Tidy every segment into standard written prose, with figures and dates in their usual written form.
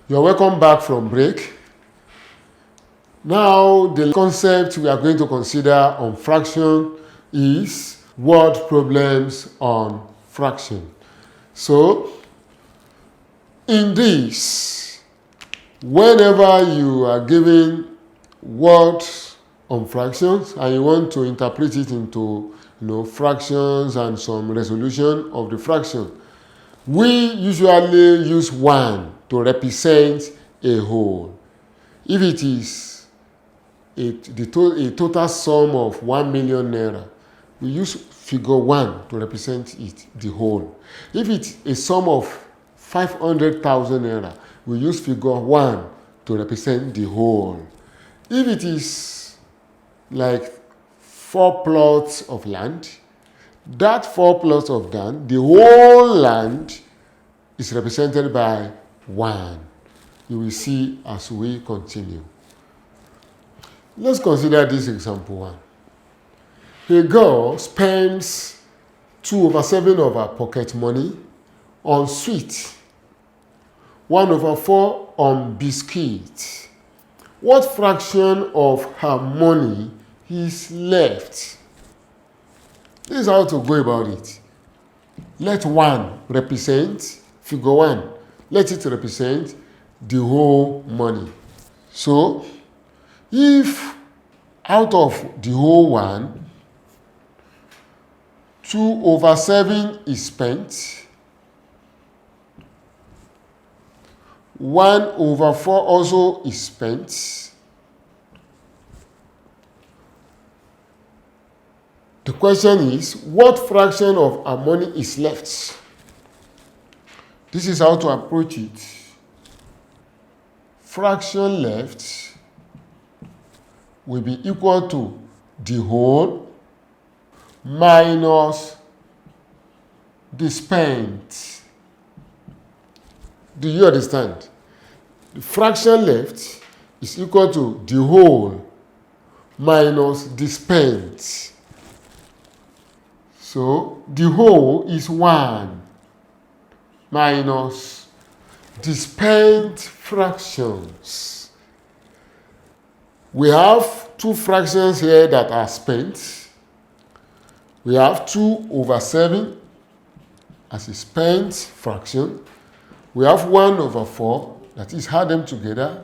You're welcome back from break. Now, the concept we are going to consider on fraction is word problems on fraction. So, in this, whenever you are given words on fractions and you want to interpret it into fractions and some resolution of the fraction, we usually use 1 to represent a whole. If it is a total sum of 1 million naira, we use figure 1 to represent it, the whole. If it's a sum of 500,000 naira, we use figure 1 to represent the whole. If it is like 4 plots of land, that 4 plots of land, the whole land is represented by 1. You will see as we continue. Let's consider this example 1. A girl spends 2/7 of her pocket money on sweet, 1/4 on biscuit. What fraction of her money is left? This is how to go about it. Let 1 represent figure 1. Let it represent the whole money. So, if out of the whole 1, 2/7 is spent, 1/4 also is spent, the question is, what fraction of our money is left? This is how to approach it. Fraction left will be equal to the whole minus the spent. Do you understand? The fraction left is equal to the whole minus the spent. So the whole is 1 minus the spent fractions. We have 2 fractions here that are spent. We have 2/7 as a spent fraction. We have 1/4, that is, add them together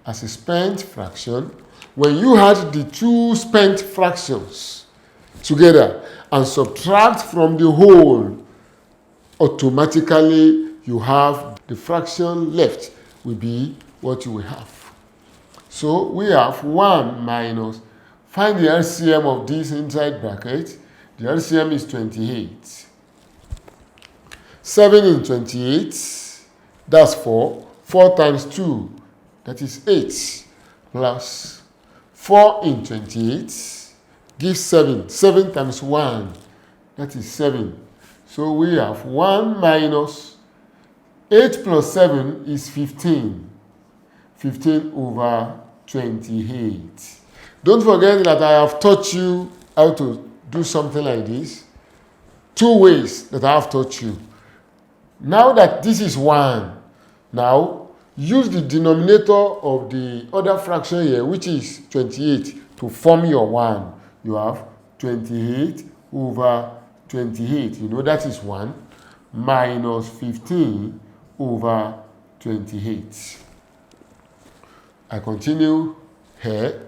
as a spent fraction. When you add the 2 spent fractions together and subtract from the whole, automatically you have the fraction left will be what you will have. So we have 1 minus, find the LCM of this inside bracket. The LCM is 28. 7 in 28, that's 4. 4 times 2, that is 8, plus 4 in 28 gives 7. 7 times 1, that is 7. So we have 1 minus 8 plus 7 is 15. 15/28. Don't forget that I have taught you how to do something like this. 2 ways that I have taught you. Now that this is 1, now use the denominator of the other fraction here, which is 28, to form your 1. You have 28/28. You know that is 1 minus 15/28. I continue here.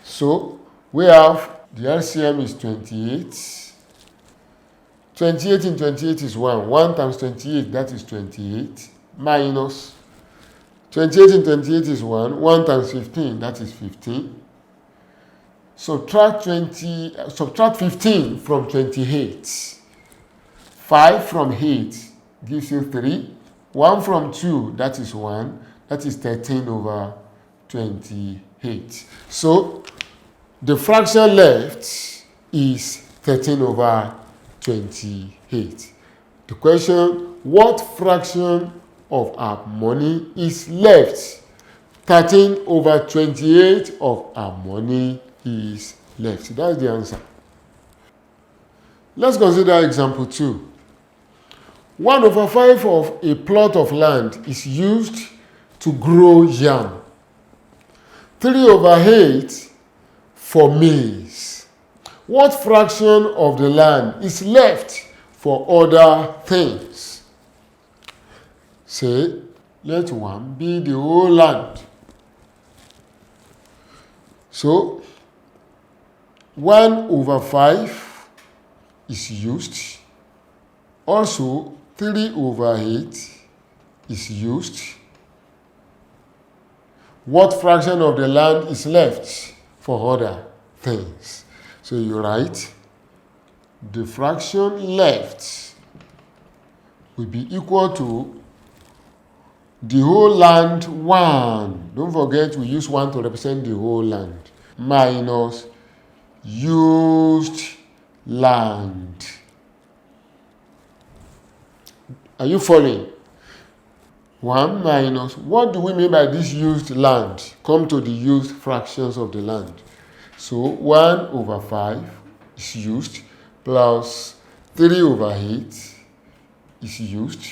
So we have the LCM is 28. 28 in 28 is 1. 1 times 28, that is 28. Minus 28 in 28 is 1. 1 times 15, that is 15. Subtract 15 from 28. 5 from 8 gives you 3. 1 from 2, that is 1. That is 13/28. So the fraction left is 13/28. The question, what fraction of our money is left? 13/28 of our money is left. That's the answer. Let's consider example 2. 1/5 of a plot of land is used to grow yam. 3/8 for maize. What fraction of the land is left for other things? Say, let 1 be the whole land. So, 1/5 is used. Also, 3/8 is used. What fraction of the land is left for other things? So you write, the fraction left will be equal to the whole land 1. Don't forget we use 1 to represent the whole land. Minus used land. Are you following? 1 minus, what do we mean by this used land? Come to the used fractions of the land. So 1/5 is used, plus 3/8 is used.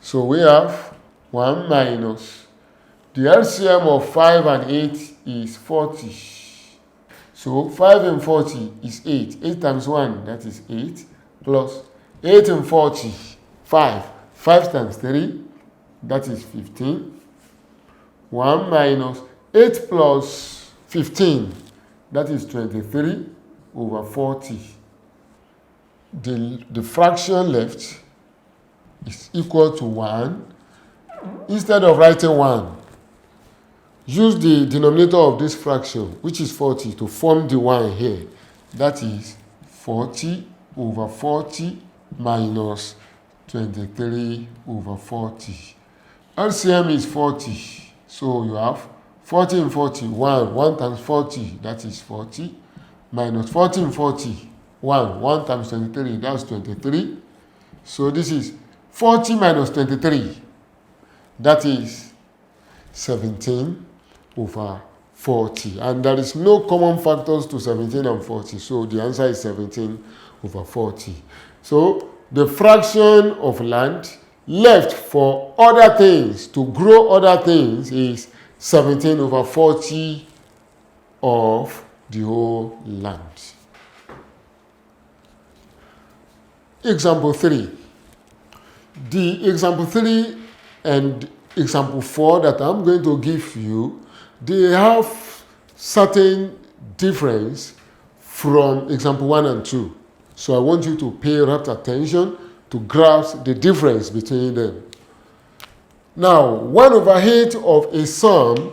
So we have 1 minus, the LCM of 5 and 8 is 40. So 5 and 40 is 8. 8 times 1, that is 8, plus 8 and 40, 5. 5 times 3, that is 15. 1 minus 8 plus 15, that is 23/40. The fraction left is equal to 1. Instead of writing 1, use the denominator of this fraction, which is 40, to form the 1 here. That is 40/40 minus 23/40. LCM is 40. So you have 40 and 40, 1. 1 times 40, that is 40. Minus 40 and 40, 1. 1 times 23, that's 23. So this is 40 minus 23. That is 17/40. And there is no common factors to 17 and 40. So the answer is 17/40. So the fraction of land left for other things, to grow other things, is 17/40 of the whole land. Example 3. The example 3 and example 4 that I'm going to give you, they have certain difference from example 1 and 2. So I want you to pay rapt attention to grasp the difference between them. Now, 1/8 of a sum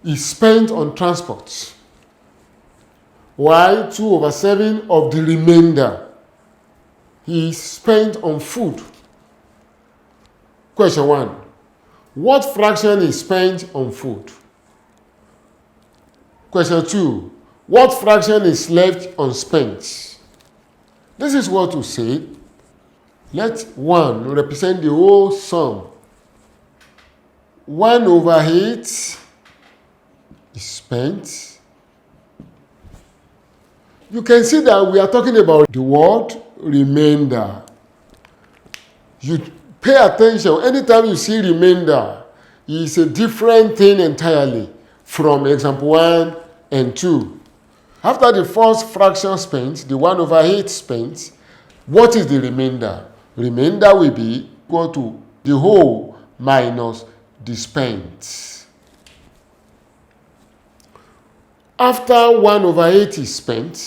is spent on transport, while 2/7 of the remainder is spent on food. Question 1. What fraction is spent on food? Question 2. What fraction is left unspent? This is what to say. Let 1 represent the whole sum. 1/8 is spent. You can see that we are talking about the word remainder. You pay attention. Anytime you see remainder, it's a different thing entirely from example 1 and 2. After the first fraction spent, the 1/8 spent, what is the remainder? Remainder will be equal to the whole minus the spent. After 1/8 is spent,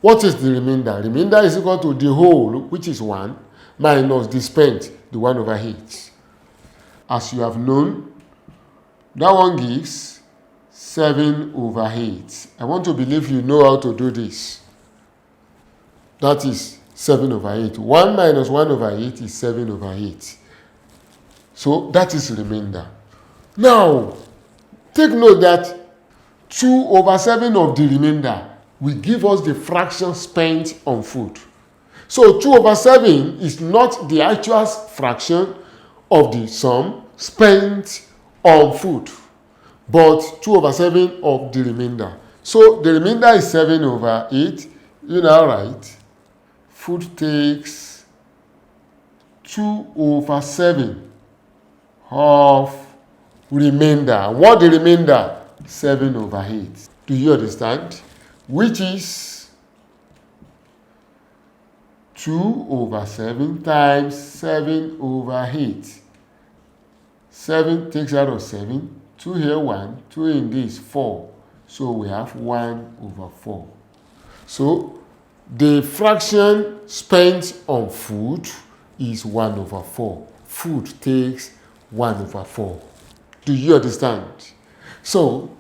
what is the remainder? Remainder is equal to the whole, which is 1, minus the spent, the 1/8. As you have known, that one gives 7/8. I want to believe you know how to do this. That is 7/8. 1 minus 1/8 is 7/8. So that is remainder. Now, take note that 2/7 of the remainder will give us the fraction spent on food. So 2/7 is not the actual fraction of the sum spent on food, but 2/7 of the remainder. So the remainder is 7/8. You now write, food takes 2/7 of remainder. What the remainder? 7 over 8. Do you understand? Which is 2 over 7 times 7 over 8. 7 takes out of 7. 2 here, 1. 2 in this, 4. So we have 1 over 4. So the fraction spent on food is 1 over 4. Food takes 1 over 4. Do you understand? So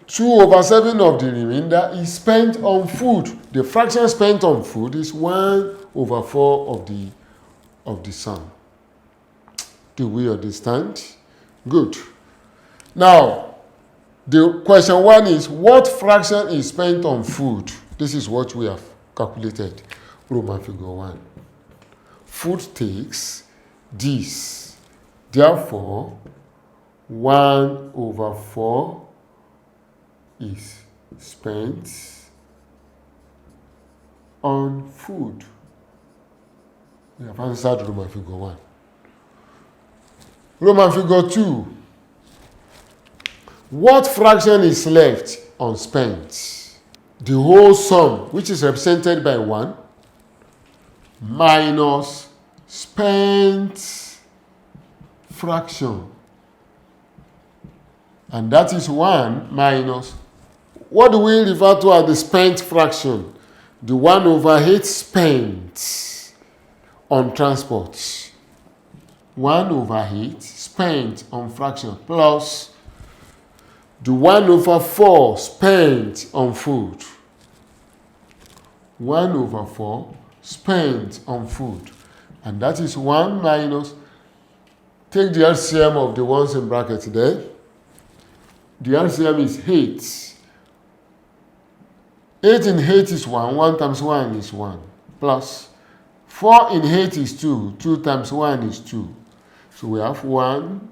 2 over 7 of the remainder is spent on food. The fraction spent on food is 1 over 4 of the sum. Do we understand? Good. Now, the question 1 is, what fraction is spent on food? This is what we have calculated. Roman figure 1. Food takes this. Therefore, 1 over 4 is spent on food. We have answered Roman figure 1. Roman figure 2. What fraction is left unspent? The whole sum, which is represented by 1, minus spent fraction. And that is 1 minus, what do we refer to as the spent fraction? The 1 over 8 spent on transport. 1 over 8 spent on fraction plus the 1 over 4 spent on food. 1 over 4 spent on food. And that is 1 minus, take the LCM of the ones in bracket there. The LCM is 8. 8 in 8 is 1. 1 times 1 is 1. Plus 4 in 8 is 2. 2 times 1 is 2. So we have 1.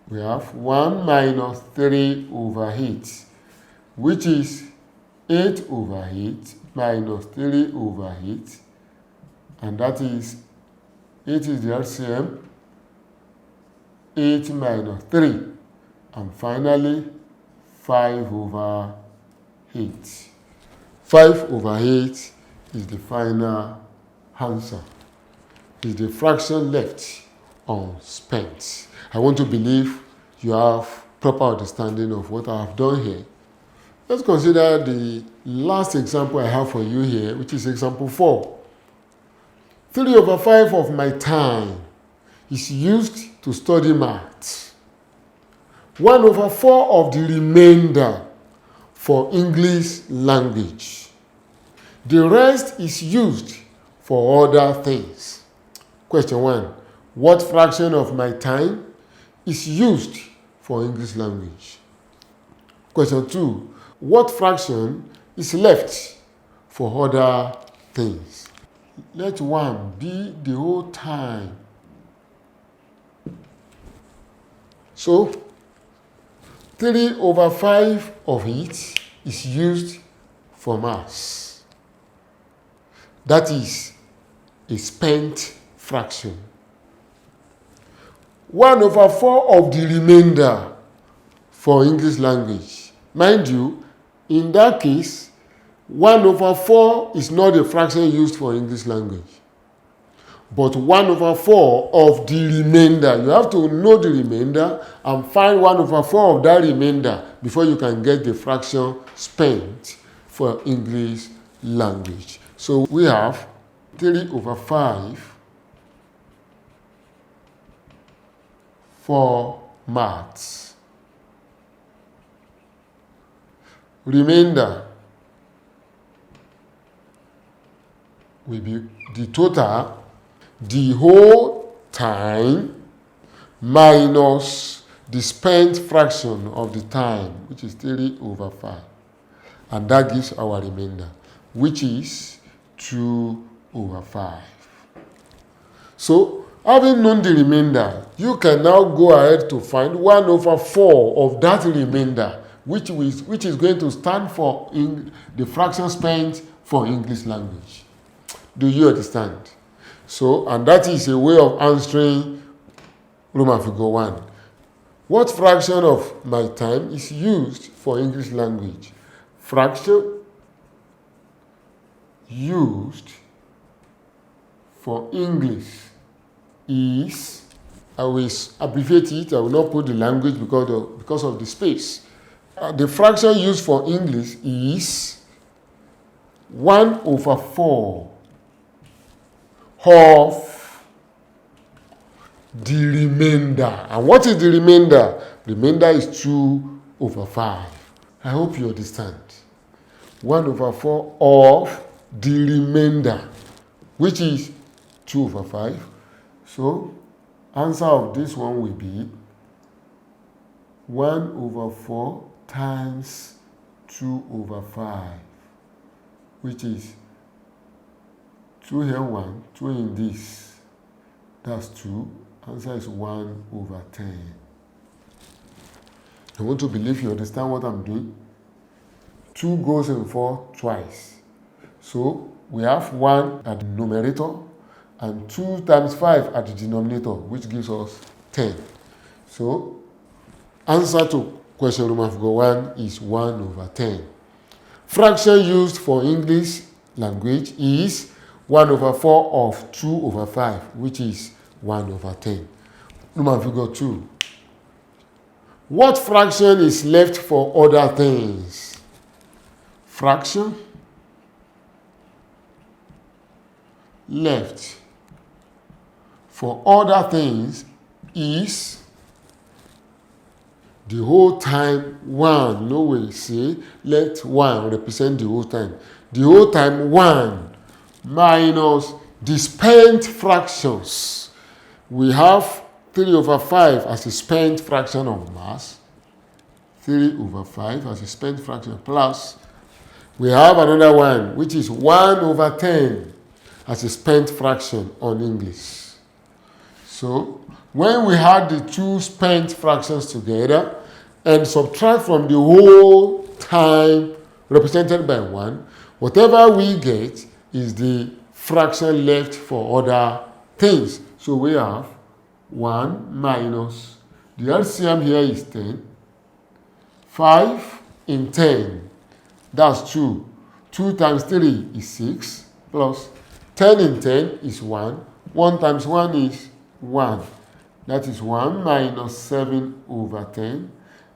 We have 1 minus 3 over 8, which is 8 over 8 minus 3 over 8. And that is, 8 is the LCM. 8 minus 3. And finally, 5 over 8. 5 over 8 is the final answer. Is the fraction left unspent. I want to believe you have proper understanding of what I have done here. Let's consider the last example I have for you here, which is example 4. 3 over 5 of my time is used to study maths. 1 over 4 of the remainder for English language. The rest is used for other things. Question 1. What fraction of my time is used for English language? Question 2. What fraction is left for other things? Let 1 be the whole time. So, 3 over 5 of it is used for maths. That is a spent fraction. 1 over 4 of the remainder for English language. Mind you, in that case, 1 over 4 is not a fraction used for English language. But 1 over 4 of the remainder, you have to know the remainder and find 1 over 4 of that remainder before you can get the fraction spent for English language. So we have 3 over 5 for maths. Remainder will be the total, the whole time minus the spent fraction of the time, which is 3 over 5. And that gives our remainder, which is 2 over 5. So, having known the remainder, you can now go ahead to find 1 over 4 of that remainder, which is going to stand for the fraction spent for English language. Do you understand? So, and that is a way of answering Roman figure 1. What fraction of my time is used for English language? Fraction used for English is, I will abbreviate it, I will not put the language because of the space. The fraction used for English is 1/4 of the remainder. And what is the remainder? Remainder is 2/5. I hope you understand. 1/4 of the remainder, which is 2/5. So, answer of this one will be 1/4 times 2/5, which is 2 here 1, 2 in this. That's 2. Answer is 1/10. I want to believe you understand what I'm doing. 2 goes in 4 twice. So we have 1 at the numerator and 2 times 5 at the denominator, which gives us 10. So answer to question Roman figure 1 is 1/10. Fraction used for English language is 1/4 of 2/5, which is 1/10. Roman figure 2. What fraction is left for other things? Fraction left for other things is the whole time 1. No way say let 1 represent the whole time. The whole time 1 minus the spent fractions. We have 3/5 as a spent fraction of mass. 3/5 as a spent fraction plus we have another one which is 1/10 as a spent fraction on English. So when we add the two spent fractions together and subtract from the whole time represented by 1, whatever we get is the fraction left for other things. So we have 1 minus, the LCM here is 10, 5 in 10, that's 2. 2 times 3 is 6, plus 10 in 10 is 1. 1 times 1 is 1. That is 1 minus 7/10.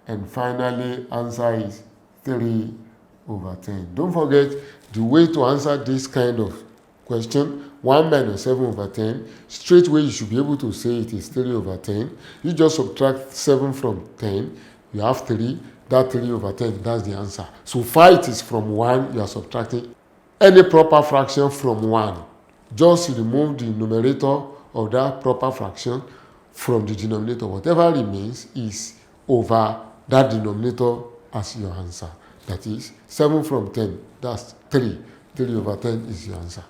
And finally, answer is 3/10. Don't forget the way to answer this kind of question, 1 minus 7/10. Straight away, you should be able to say it is 3/10. You just subtract 7 from 10. You have 3. That 3/10, that's the answer. So far it is from 1, you are subtracting any proper fraction from 1. Just remove the numerator of that proper fraction from the denominator. Whatever remains is over that denominator as your answer. That is 7 from 10, that's 3. 3/10 is your answer.